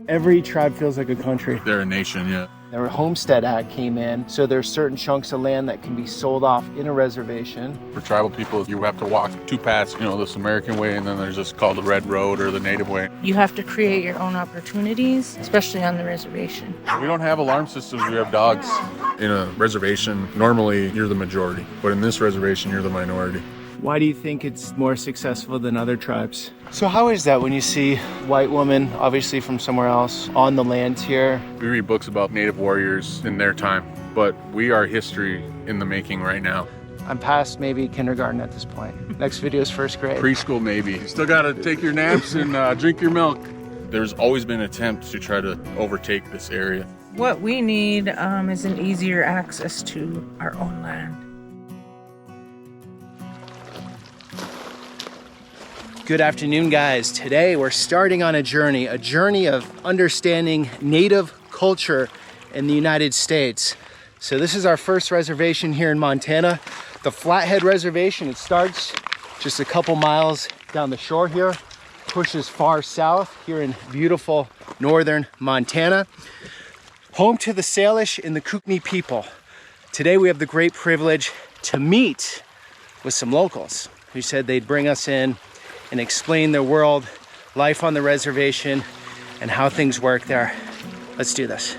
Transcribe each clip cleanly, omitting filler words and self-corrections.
Every tribe feels like a country. They're a nation, yeah. The Homestead Act came in, so there's certain chunks of land that can be sold off in a reservation. For tribal people, you have to walk two paths, this American way, and then there's this called the Red Road or the Native way. You have to create your own opportunities, especially on the reservation. We don't have alarm systems, we have dogs. In a reservation, normally you're the majority, but in this reservation, you're the minority. Why do you think it's more successful than other tribes? So how is that when you see white women, obviously from somewhere else, on the land here? We read books about Native warriors in their time, but we are history in the making right now. I'm past maybe kindergarten at this point. Next video is first grade. Preschool maybe. You still gotta take your naps and drink your milk. There's always been attempts to try to overtake this area. What we need is an easier access to our own land. Good afternoon, guys. Today we're starting on a journey of understanding Native culture in the United States. So this is our first reservation here in Montana, the Flathead Reservation. It starts just a couple miles down the shore here, pushes far south here in beautiful northern Montana. Home to the Salish and the Kootenai people. Today we have the great privilege to meet with some locals who said they'd bring us in and explain their world, life on the reservation, and how things work there. Let's do this.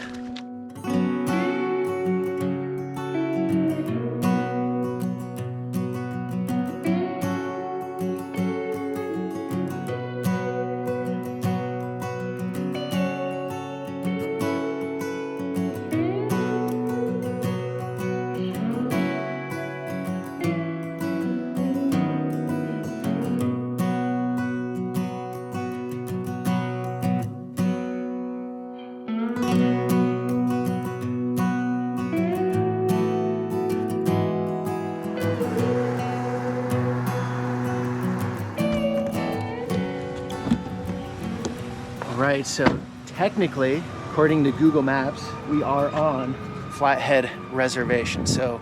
Right, so technically, according to Google Maps, we are on Flathead Reservation. So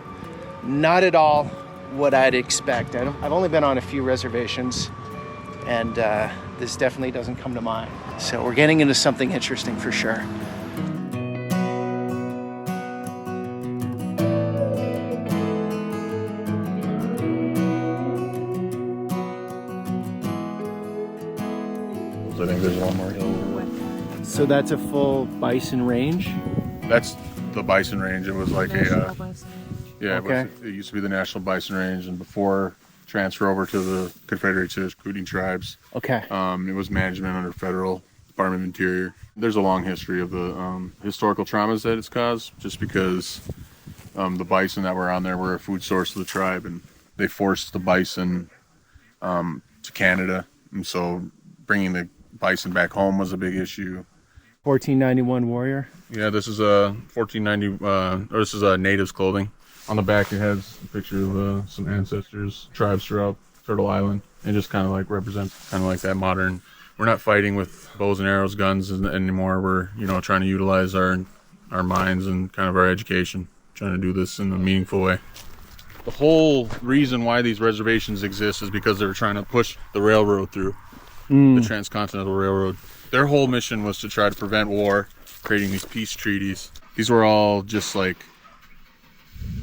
not at all what I'd expect. I've only been on a few reservations, and this definitely doesn't come to mind. So we're getting into something interesting for sure. I think there's one more hill. So that's a full bison range? That's the bison range. It was like Okay. It used to be the National Bison Range, and before transfer over to the Confederated Salish Kootenai tribes, Okay. it was management under Federal Department of Interior. There's a long history of the historical traumas that it's caused, just because the bison that were on there were a food source of the tribe, and they forced the bison to Canada, and so bringing the bison back home was a big issue. 1491 warrior. Yeah, this is a 1490, or this is a native's clothing. On the back, it has a picture of some ancestors, tribes throughout Turtle Island. It just kind of like represents kind of like that modern. We're not fighting with bows and arrows, guns anymore. We're trying to utilize our minds and kind of our education, trying to do this in a meaningful way. The whole reason why these reservations exist is because they were trying to push the railroad through, the Transcontinental Railroad. Their whole mission was to try to prevent war, creating these peace treaties. These were all just like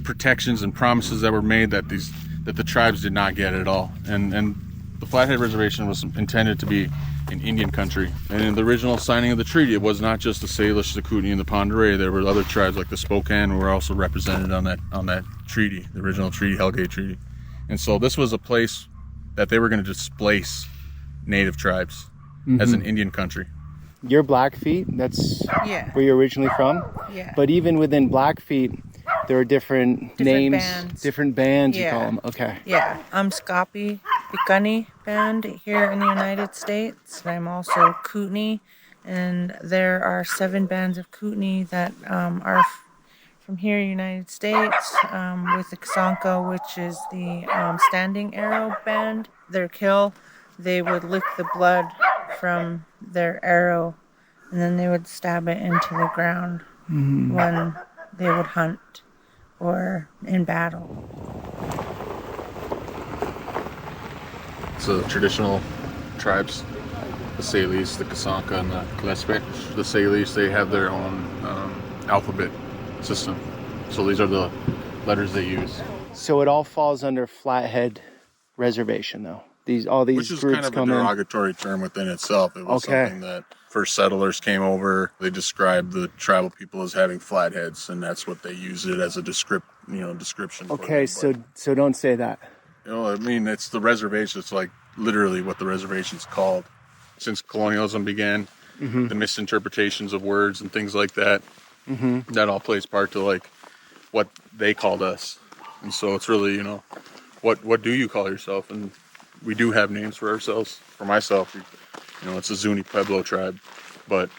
protections and promises that were made that the tribes did not get at all. And the Flathead Reservation was intended to be an Indian country. And in the original signing of the treaty, it was not just the Salish, the Kootenai, and the Pend Oreille. There were other tribes like the Spokane who were also represented on that treaty, the original treaty, Hellgate Treaty. And so this was a place that they were going to displace Native tribes as an Indian country. You're Blackfeet, that's where you're originally from? Yeah. But even within Blackfeet, there are different names, bands. different bands you Yeah. call them. Okay. Yeah, I'm Scapi Piikani band here in the United States. I'm also Kootenai, and there are 7 bands of Kootenai that are from here, United States, with the Xanka, which is the standing arrow band. Their kill, they would lick the blood from their arrow, and then they would stab it into the ground when they would hunt or in battle. So traditional tribes the Salish, the Kasanka, and the Klespek. The Salish, they have their own alphabet system. So these are the letters they use. So it all falls under Flathead Reservation, though. All these Which is groups kind of a come in. derogatory term within itself. It was something that first settlers came over. They described the tribal people as having flatheads, and that's what they used it as a description. Okay, for them. so don't say that. I mean, it's the reservation. It's like literally what the reservation's called. Since colonialism began, the misinterpretations of words and things like that, that all plays part to like what they called us. And so it's really, what do you call yourself? And we do have names for ourselves. For myself, it's a Zuni Pueblo tribe, but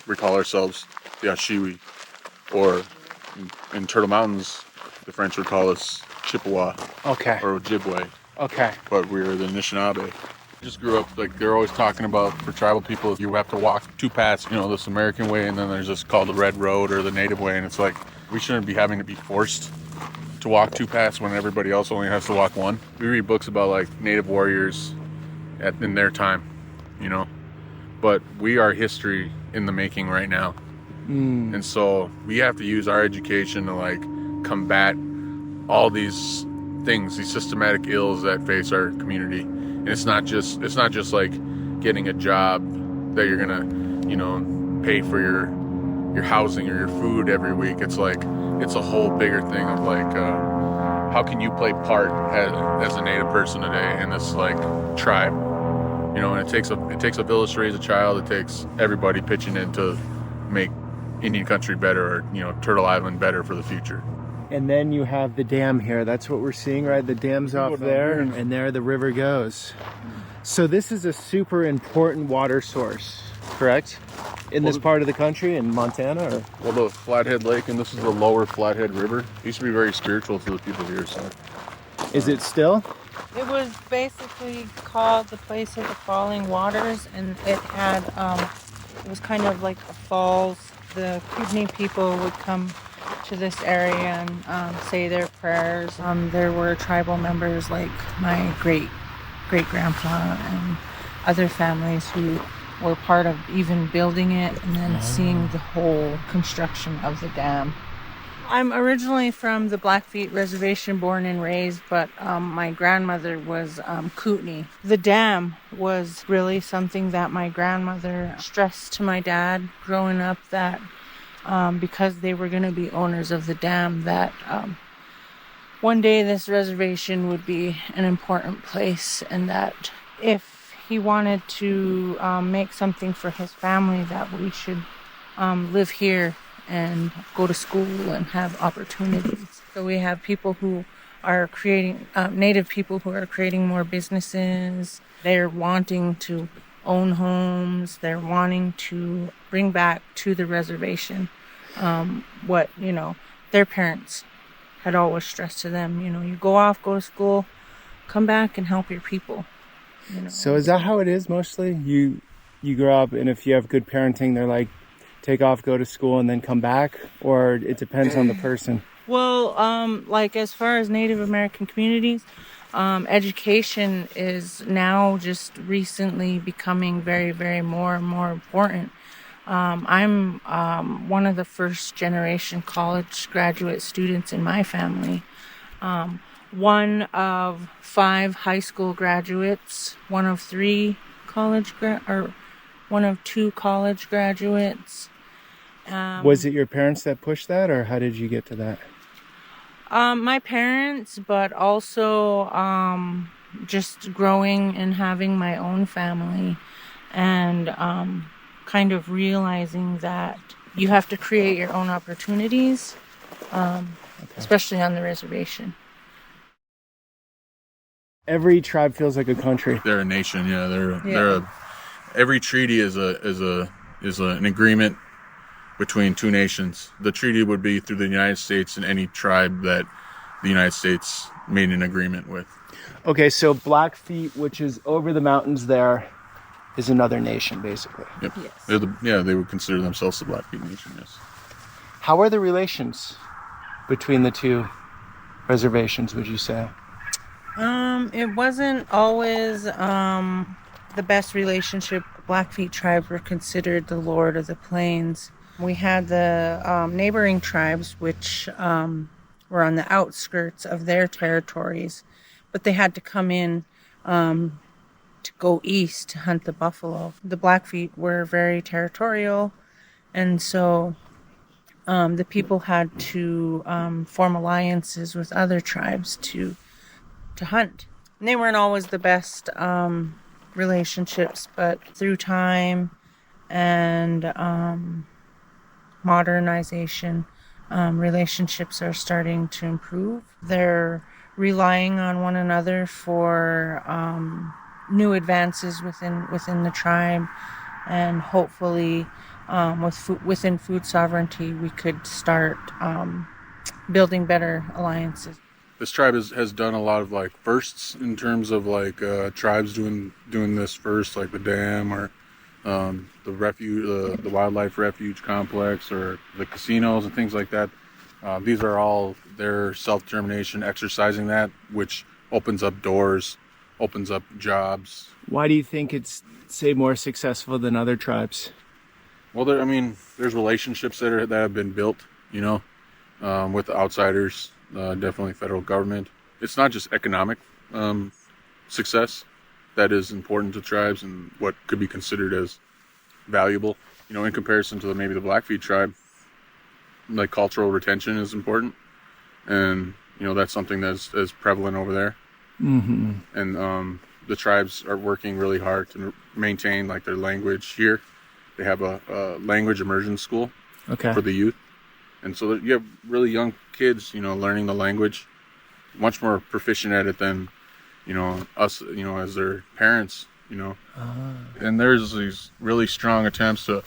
we call ourselves the Ashiwi, or in Turtle Mountains, the French would call us Chippewa, or Ojibwe. Okay. But we're the Anishinaabe. Just grew up, like they're always talking about, for tribal people, you have to walk two paths, this American way, and then there's this called the Red Road or the Native way, and it's like, we shouldn't be having to be forced to walk two paths when everybody else only has to walk one. We read books about like Native warriors in their time, but we are history in the making right now. And so we have to use our education to like combat all these things, these systematic ills that face our community. And it's not just like getting a job that you're gonna, pay for your housing or your food every week. It's like, it's a whole bigger thing of like, how can you play part as a Native person today in this like tribe? And it takes a village to raise a child. It takes everybody pitching in to make Indian country better, or Turtle Island better for the future. And then you have the dam here. That's what we're seeing, right? The dam's off there, and there the river goes. So this is a super important water source, correct? In this part of the country, in Montana? Or? Well, the Flathead Lake, and this is the lower Flathead River. It used to be very spiritual to the people here. So, is it still? It was basically called the place of the falling waters, and it had, it was kind of like a falls. The Kootenai people would come to this area and say their prayers. There were tribal members like my great-grandpa and other families who were part of even building it and then seeing the whole construction of the dam. I'm originally from the Blackfeet Reservation, born and raised, but my grandmother was Kootenai. The dam was really something that my grandmother stressed to my dad growing up, that because they were going to be owners of the dam, that one day this reservation would be an important place, and that if he wanted to make something for his family, that we should live here and go to school and have opportunities. So we have people who are creating, Native people who are creating more businesses. They're wanting to own homes. They're wanting to bring back to the reservation what, their parents had always stressed to them. You go off, go to school, come back and help your people. So is that how it is mostly? You grow up, and if you have good parenting, they're like, take off, go to school, and then come back? Or it depends on the person? Well, like as far as Native American communities, education is now just recently becoming very, very more and more important. I'm one of the first generation college graduate students in my family. One of 5 high school graduates, one of 3 one of 2 college graduates. Was it your parents that pushed that, or how did you get to that? My parents, but also just growing and having my own family, and kind of realizing that you have to create your own opportunities, especially on the reservation. Every tribe feels like a country. They're a nation, yeah. Every treaty is an agreement between 2 nations. The treaty would be through the United States and any tribe that the United States made an agreement with. Okay, so Blackfeet, which is over the mountains there, is another nation, basically. Yep. Yes. They would consider themselves the Blackfeet Nation, yes. How are the relations between the 2 reservations, would you say? It wasn't always the best relationship Blackfeet tribes were considered the Lord of the Plains. We had the neighboring tribes, which were on the outskirts of their territories, but they had to come in to go east to hunt the buffalo. The Blackfeet were very territorial, and so the people had to form alliances with other tribes to hunt. And they weren't always the best relationships, but through time and modernization, relationships are starting to improve. They're relying on one another for new advances within the tribe, and hopefully within food sovereignty we could start building better alliances. This tribe has done a lot of like firsts in terms of like tribes doing this first, like the dam or the refuge, the wildlife refuge complex, or the casinos and things like that. These are all their self-determination, exercising that, which opens up doors, opens up jobs. Why do you think it's, say, more successful than other tribes? Well, there's relationships that have been built, with outsiders, definitely federal government. It's not just economic success that is important to tribes and what could be considered as valuable, in comparison to maybe the Blackfeet tribe. Like cultural retention is important, and that's something that's prevalent over there. Mm-hmm. And the tribes are working really hard to maintain like their language here. They have a language immersion school for the youth, and so you have really young kids, learning the language, much more proficient at it than us, as their parents, And there's these really strong attempts to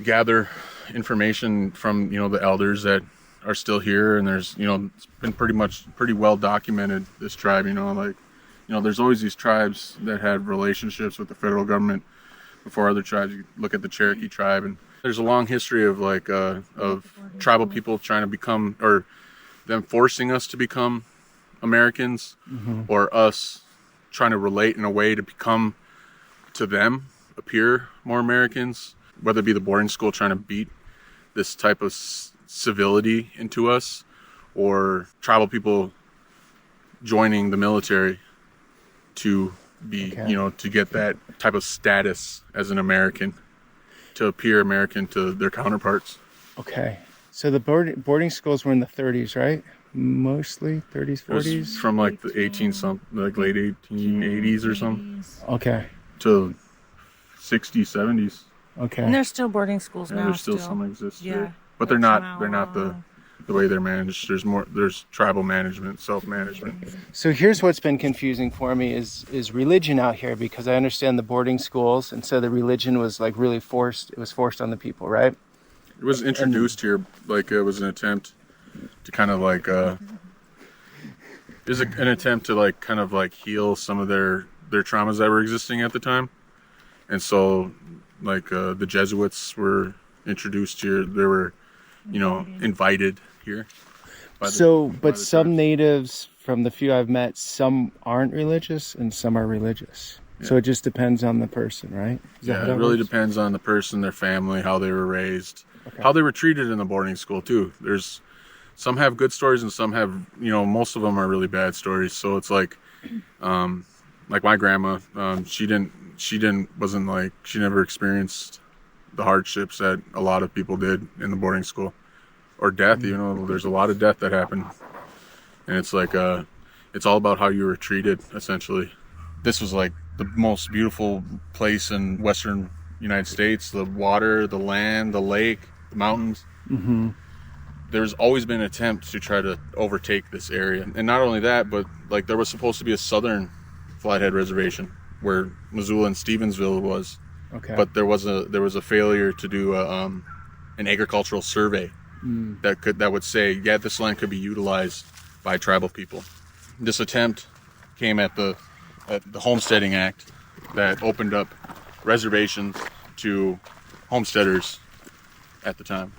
gather information from the elders that are still here, and there's it's been pretty well documented, this tribe. There's always these tribes that had relationships with the federal government before other tribes. You look at the Cherokee tribe, and there's a long history of of tribal people trying to become, or them forcing us to become Americans, or us trying to relate in a way to become, to them, appear more Americans, whether it be the boarding school trying to beat this type of civility into us, or tribal people joining the military to be, to get that type of status as an American, to appear American to their counterparts. Okay. So the boarding schools were in the 30s, right? Mostly 30s, 40s? From like the late 1880s or something. Okay. To 60s, 70s. Okay. And there's still boarding schools now. There's still some exist. Yeah. But they're not the way they're managed. There's tribal management, self-management. So here's what's been confusing for me is religion out here, because I understand the boarding schools, and so the religion was like really forced. It was forced on the people, right? It was introduced here, like it was an attempt to kind of like is an attempt to like kind of like heal some of their traumas that were existing at the time. And so like the Jesuits were introduced here. They were invited here. But some natives, from the few I've met, some aren't religious and some are religious. Yeah. So it just depends on the person, right? It really depends on the person, their family, how they were raised, how they were treated in the boarding school too. There's some have good stories and some have, most of them are really bad stories. So it's like my grandma, she never experienced the hardships that a lot of people did in the boarding school, or death. There's a lot of death that happened, and it's like it's all about how you were treated, essentially. This was like the most beautiful place in Western United States. The water, the land, the lake, the mountains. Mm-hmm. There's always been an attempt to try to overtake this area, and not only that, but like there was supposed to be a southern Flathead Reservation where Missoula and Stevensville was. Okay. But there was a failure to do an agricultural survey that would say, this land could be utilized by tribal people. This attempt came at the Homesteading Act that opened up reservations to homesteaders at the time.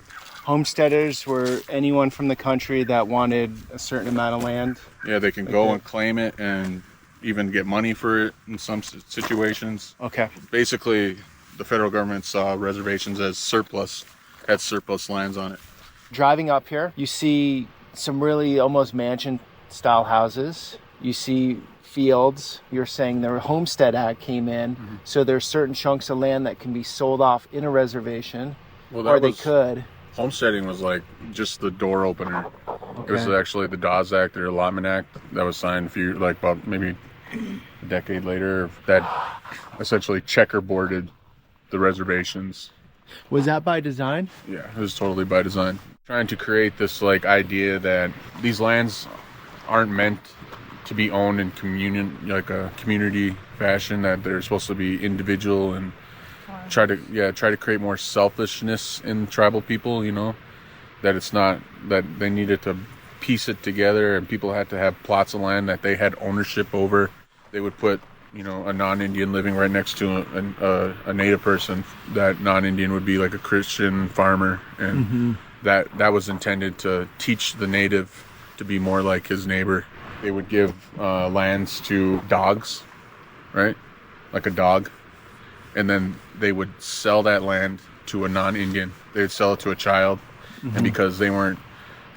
Homesteaders were anyone from the country that wanted a certain amount of land? Yeah, they can go and claim it and even get money for it in some situations. Okay. Basically, the federal government saw reservations as surplus, had surplus lands on it. Driving up here, you see some really almost mansion style houses. You see fields. You're saying the Homestead Act came in, so there's certain chunks of land that can be sold off in a reservation, or they could. Homesteading was like just the door opener. It was actually the Dawes Act, or Allotment Act, that was signed about maybe a decade later, that essentially checkerboarded the reservations. Was that by design? Yeah, it was totally by design. Trying to create this like idea that these lands aren't meant to be owned in a community fashion, that they're supposed to be individual, and try to create more selfishness in tribal people, that it's not, that they needed to piece it together, and people had to have plots of land that they had ownership over. They would put a non-Indian living right next to a native person. That non-Indian would be like a Christian farmer, and that was intended to teach the native to be more like his neighbor. They would give lands to dogs, right? Like a dog. And then they would sell that land to a non-Indian. They would sell it to a child. And because they weren't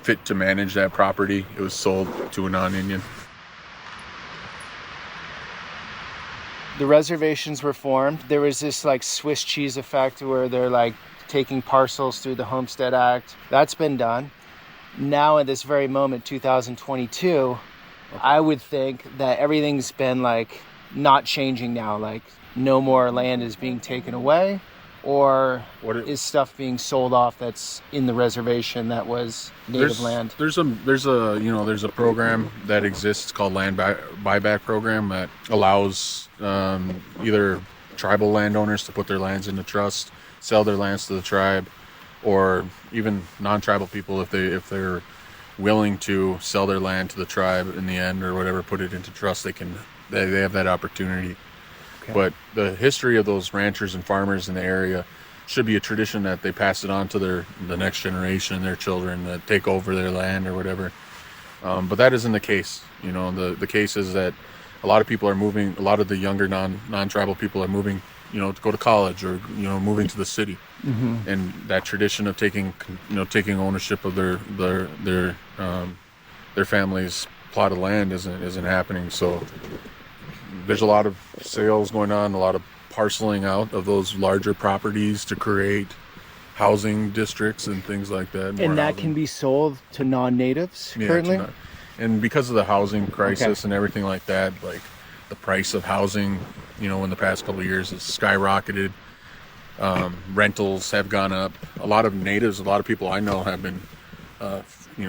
fit to manage that property, it was sold to a non-Indian. The reservations were formed. There was this like Swiss cheese effect where they're like taking parcels through the Homestead Act. That's been done. Now at this very moment, 2022, I would think that everything's been like not changing now. Like no more land is being taken away, or is stuff being sold off that's in the reservation that was native land? There's a program that exists called land buyback program that allows either tribal landowners to put their lands into trust, sell their lands to the tribe, or even non-tribal people, if they're willing to sell their land to the tribe in the end or whatever, put it into trust, they have that opportunity. Okay. But the history of those ranchers and farmers in the area should be a tradition that they pass it on to the next generation, their children, that take over their land or whatever. But that isn't the case. The case is that a lot of people are moving. A lot of the younger non-tribal people are moving, to go to college, or moving to the city. And that tradition of taking ownership of their family's plot of land isn't happening. So there's a lot of sales going on, a lot of parceling out of those larger properties to create housing districts and things like that. And that can be sold to non-natives currently? And because of the housing crisis and everything like that, like the price of housing, in the past couple of years has skyrocketed. Rentals have gone up. A lot of natives, a lot of people I know have been,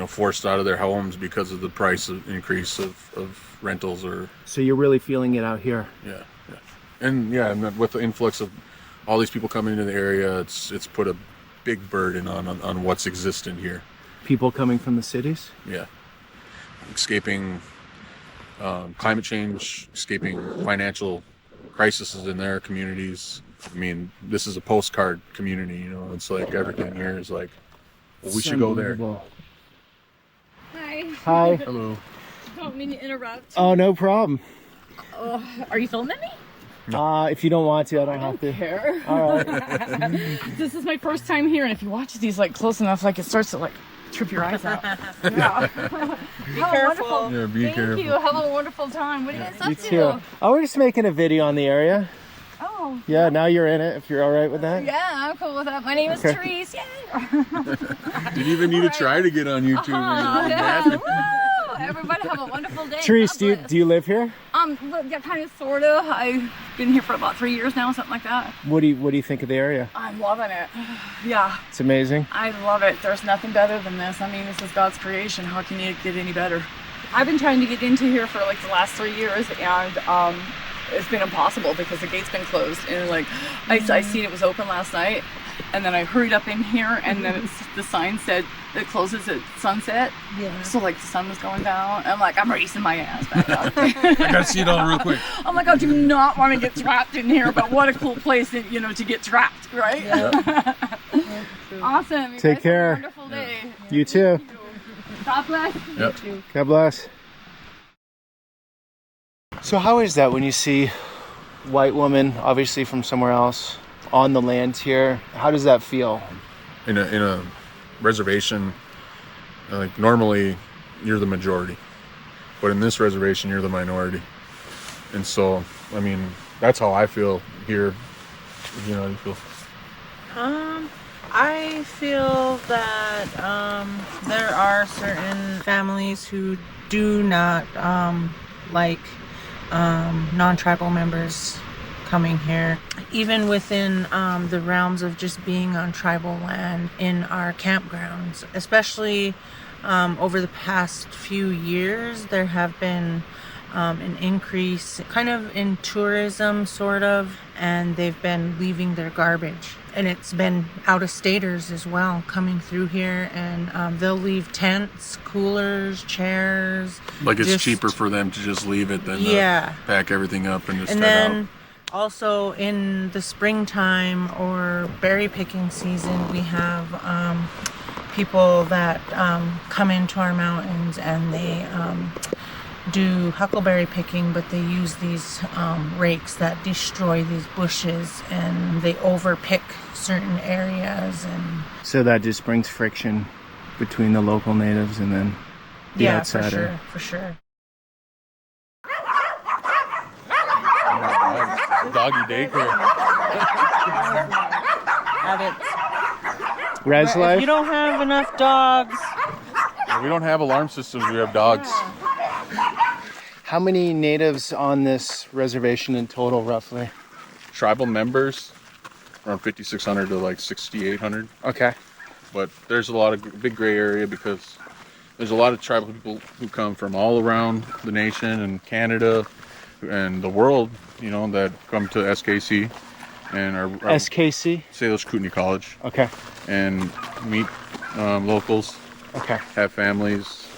forced out of their homes because of the price increase of rentals. So you're really feeling it out here? Yeah. And with the influx of all these people coming into the area, it's put a big burden on what's existent here. People coming from the cities? Yeah. Escaping climate change, escaping financial crises in their communities. I mean, this is a postcard community, it's like everything here is like, well, we should go there. Hi. Hello. Don't mean to interrupt. Oh, no problem. Are you filming me? If you don't want to, I don't have to. Care. All right. This is my first time here, and if you watch these like close enough, like it starts to like trip your eyes out. Yeah. Be careful. Yeah, be careful. Thank you. Have a wonderful time. What are you guys up You to? too. Oh, we're just making a video on the area. Oh. Yeah, now you're in it, if you're all right with that. Yeah, I'm cool with that. My name is Therese. Yay. Didn't even need to try to get on YouTube. Yeah. Woo! Everybody have a wonderful day. Therese, do you live here? Yeah, kind of, sort of. I've been here for about 3 years now, something like that. What do you think of the area? I'm loving it. Yeah. It's amazing. I love it. There's nothing better than this. I mean, this is God's creation. How can you get any better? I've been trying to get into here for like the last 3 years, and it's been impossible because the gate's been closed. And like, I seen it was open last night, and then I hurried up in here, and then the sign said it closes at sunset. Yeah. So like the sun was going down. I'm like, I'm racing my ass back up. I gotta see it all real quick. I'm like, I do not want to get trapped in here, but what a cool place to get trapped, right? Yeah. Awesome. You Take guys care. Have a wonderful day. You too. God bless. Yep. God bless. So how is that when you see white women, obviously from somewhere else, on the land here? How does that feel? In a reservation, like normally you're the majority, but in this reservation you're the minority. And so, I mean, that's how I feel here. You know how you feel? I feel that there are certain families who do not like non-tribal members coming here, even within the realms of just being on tribal land in our campgrounds. Especially over the past few years, there have been an increase kind of in tourism, sort of, and they've been leaving their garbage. And it's been out-of-staters as well coming through here, and they'll leave tents, coolers, chairs. Like it's cheaper for them to just leave it than yeah. to pack everything up and just And head then out. also in the springtime or berry picking season, we have people that come into our mountains and they do huckleberry picking, but they use these rakes that destroy these bushes, and they overpick certain areas. And So that just brings friction between the local natives and then the outsider. for sure. Doggy daycare. Res If life? you don't have enough dogs, We don't have alarm systems, we have dogs. How many natives on this reservation in total, roughly? Tribal members, around 5,600 to like 6,800. Okay. But there's a lot of big gray area because there's a lot of tribal people who come from all around the nation and Canada and the world, you know, that come to SKC and are SKC? Salish Kootenai College, Okay. and meet locals, Okay. have families.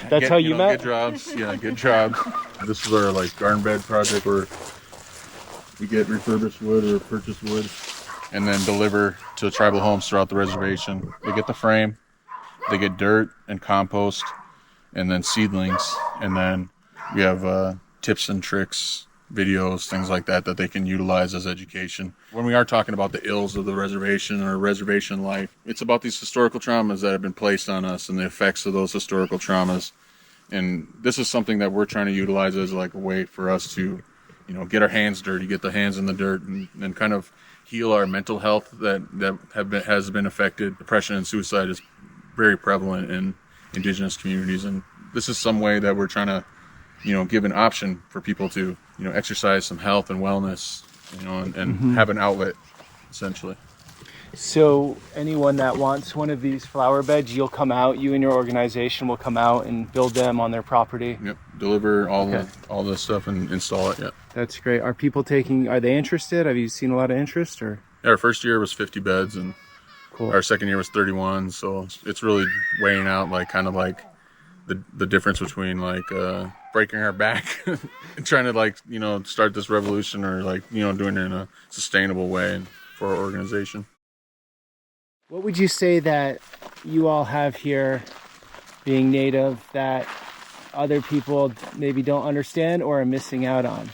That's how you met? Get jobs. Yeah, get jobs. This is our like garden bed project where we get refurbished wood or purchased wood and then deliver to tribal homes throughout the reservation. They get the frame, they get dirt and compost, and then seedlings. And then we have tips and tricks, videos, things like that they can utilize as education. When we are talking about the ills of the reservation or reservation life, it's about these historical traumas that have been placed on us and the effects of those historical traumas. And this is something that we're trying to utilize as like a way for us to, you know, get our hands dirty, get the hands in the dirt, and kind of heal our mental health that has been affected. Depression and suicide is very prevalent in indigenous communities, and this is some way that we're trying to, you know, give an option for people to, you know, exercise some health and wellness, you know, and have an outlet, essentially. So anyone that wants one of these flower beds, you'll come out, you and your organization will come out and build them on their property? Yep, deliver all the stuff and install it. Yeah. That's great. Are they interested? Have you seen a lot of interest? Or Our first year was 50 beds, and cool. Our second year was 31. So it's really weighing out like kind of like the difference between like breaking our back and trying to like, you know, start this revolution, or like, you know, doing it in a sustainable way for our organization. What would you say that you all have here, being native, that other people maybe don't understand or are missing out on?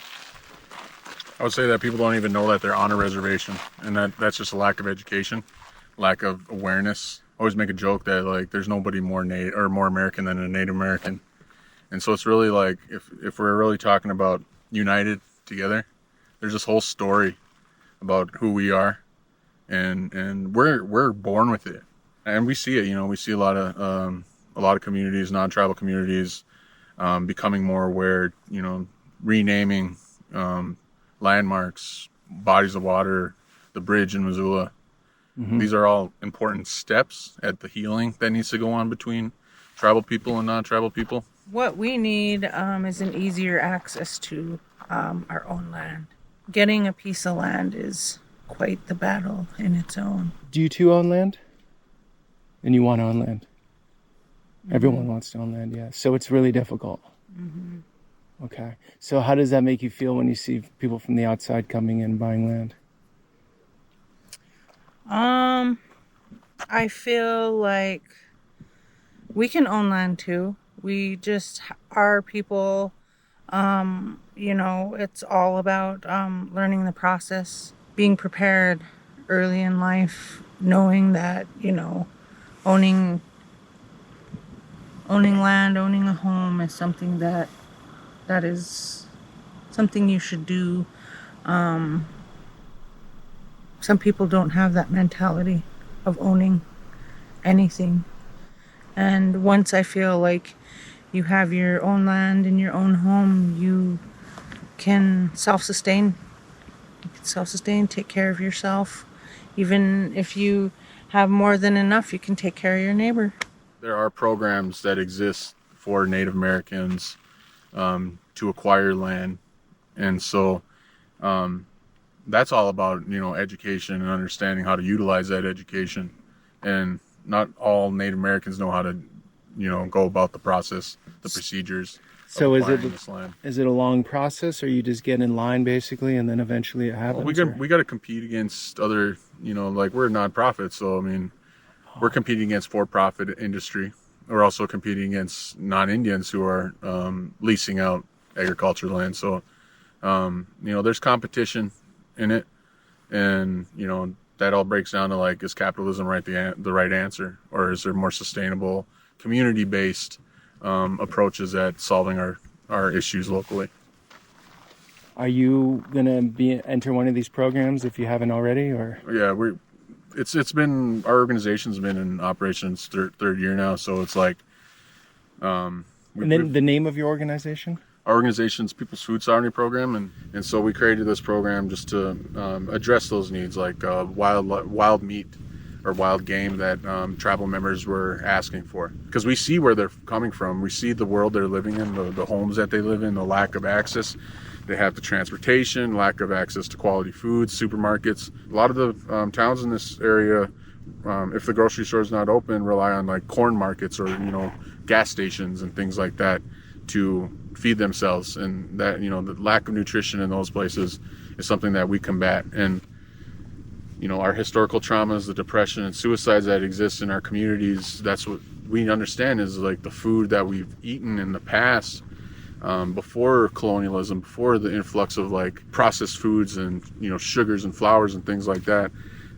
I would say that people don't even know that they're on a reservation, and that's just a lack of education, lack of awareness. I always make a joke that like there's nobody more more American than a Native American. And so it's really like if we're really talking about united together, there's this whole story about who we are, and we're born with it, and we see it. You know, we see a lot of communities, non-tribal communities, becoming more aware. You know, renaming landmarks, bodies of water, the bridge in Missoula. Mm-hmm. These are all important steps at the healing that needs to go on between tribal people and non-tribal people. What we need is an easier access to our own land. Getting a piece of land is quite the battle in its own. Do you two own land? And you want to own land? Mm-hmm. Everyone wants to own land, yeah. So it's really difficult. Mm-hmm. Okay. So how does that make you feel when you see people from the outside coming in buying land? I feel like we can own land too. We just, our people You know, it's all about learning the process, being prepared early in life, knowing that, you know, owning land, owning a home is something that is something you should do. Some people don't have that mentality of owning anything. And once I feel like you have your own land and your own home, you can self-sustain. You can self-sustain, take care of yourself. Even if you have more than enough, you can take care of your neighbor. There are programs that exist for Native Americans to acquire land, and so that's all about, you know, education and understanding how to utilize that education. And not all Native Americans know how to, you know, go about the process, the procedures. So of acquiring this land. is it a long process, or you just get in line basically and then eventually it happens? Well, we got to compete against other, you know, like we're a nonprofit, so I mean, we're competing against for-profit industry. We're also competing against non-Indians who are leasing out agricultural land. So, you know, there's competition in it, and you know that all breaks down to, like, is capitalism the right answer, or is there more sustainable, community-based approaches at solving our issues locally? Are you gonna enter one of these programs if you haven't already, or? Yeah, it's been, our organization's been in operations third year now, so it's like. And then the name of your organization? Our organization's People's Food Sovereignty Program, and so we created this program just to address those needs, like wild meat or wild game that tribal members were asking for. Because we see where they're coming from. We see the world they're living in, the homes that they live in, the lack of access. They have the transportation, lack of access to quality foods, supermarkets. A lot of the towns in this area, if the grocery store's not open, rely on like corn markets or, you know, gas stations and things like that to feed themselves. And that, you know, the lack of nutrition in those places is something that we combat. And, you know, our historical traumas, the depression and suicides that exist in our communities, that's what we understand is like the food that we've eaten in the past, before colonialism, before the influx of like processed foods and, you know, sugars and flours and things like that,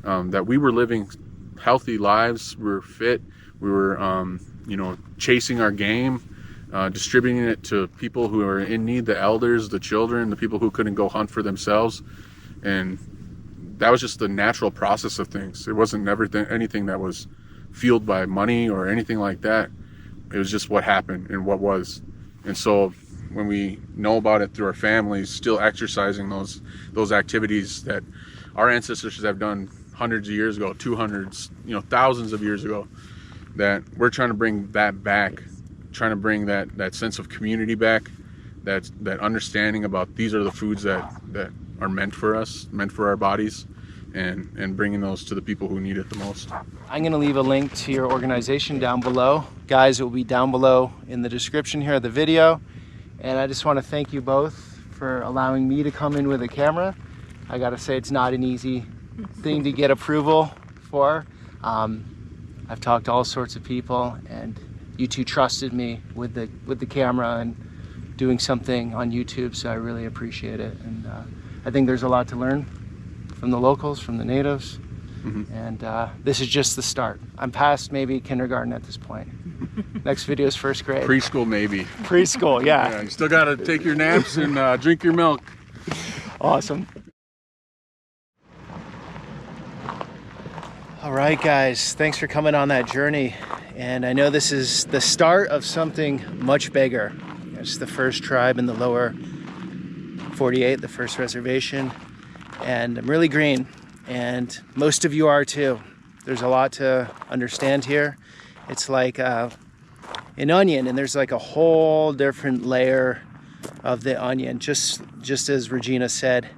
that we were living healthy lives. We were fit. We were, you know, chasing our game, distributing it to people who are in need, the elders, the children, the people who couldn't go hunt for themselves. And that was just the natural process of things. It wasn't anything that was fueled by money or anything like that. It was just what happened and what was. And so when we know about it through our families, still exercising those activities that our ancestors have done hundreds of years ago, 200s, you know, thousands of years ago, that we're trying to bring that back, trying to bring that sense of community back, that understanding about these are the foods that are meant for us, meant for our bodies, and bringing those to the people who need it the most. I'm going to leave a link to your organization down below. Guys, it will be down below in the description here of the video. And I just want to thank you both for allowing me to come in with a camera. I got to say, it's not an easy thing to get approval for. I've talked to all sorts of people, and you two trusted me with the camera and doing something on YouTube, so I really appreciate it. And I think there's a lot to learn from the locals, from the natives. Mm-hmm. And this is just the start. I'm past maybe kindergarten at this point. Next video is first grade. Preschool, maybe. Preschool, yeah. Yeah, you still got to take your naps and drink your milk. Awesome. All right, guys, thanks for coming on that journey. And I know this is the start of something much bigger. It's the first tribe in the lower 48, the first reservation. And I'm really green, and most of you are too. There's a lot to understand here. It's like an onion, and there's like a whole different layer of the onion. Just as Regina said,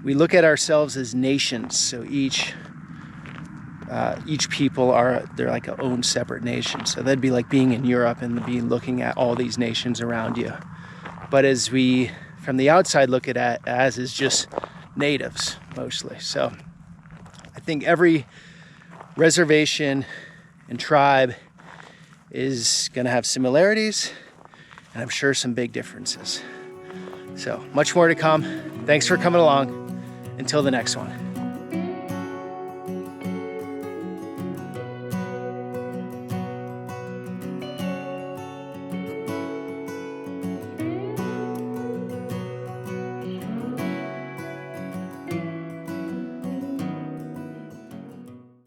we look at ourselves as nations. So each people they're like a own separate nation. So that'd be like being in Europe and be looking at all these nations around you. But as we, from the outside, look at it as is just natives mostly. So I think every reservation and tribe is going to have similarities, and I'm sure some big differences. So much more to come. Thanks for coming along. Until the next one.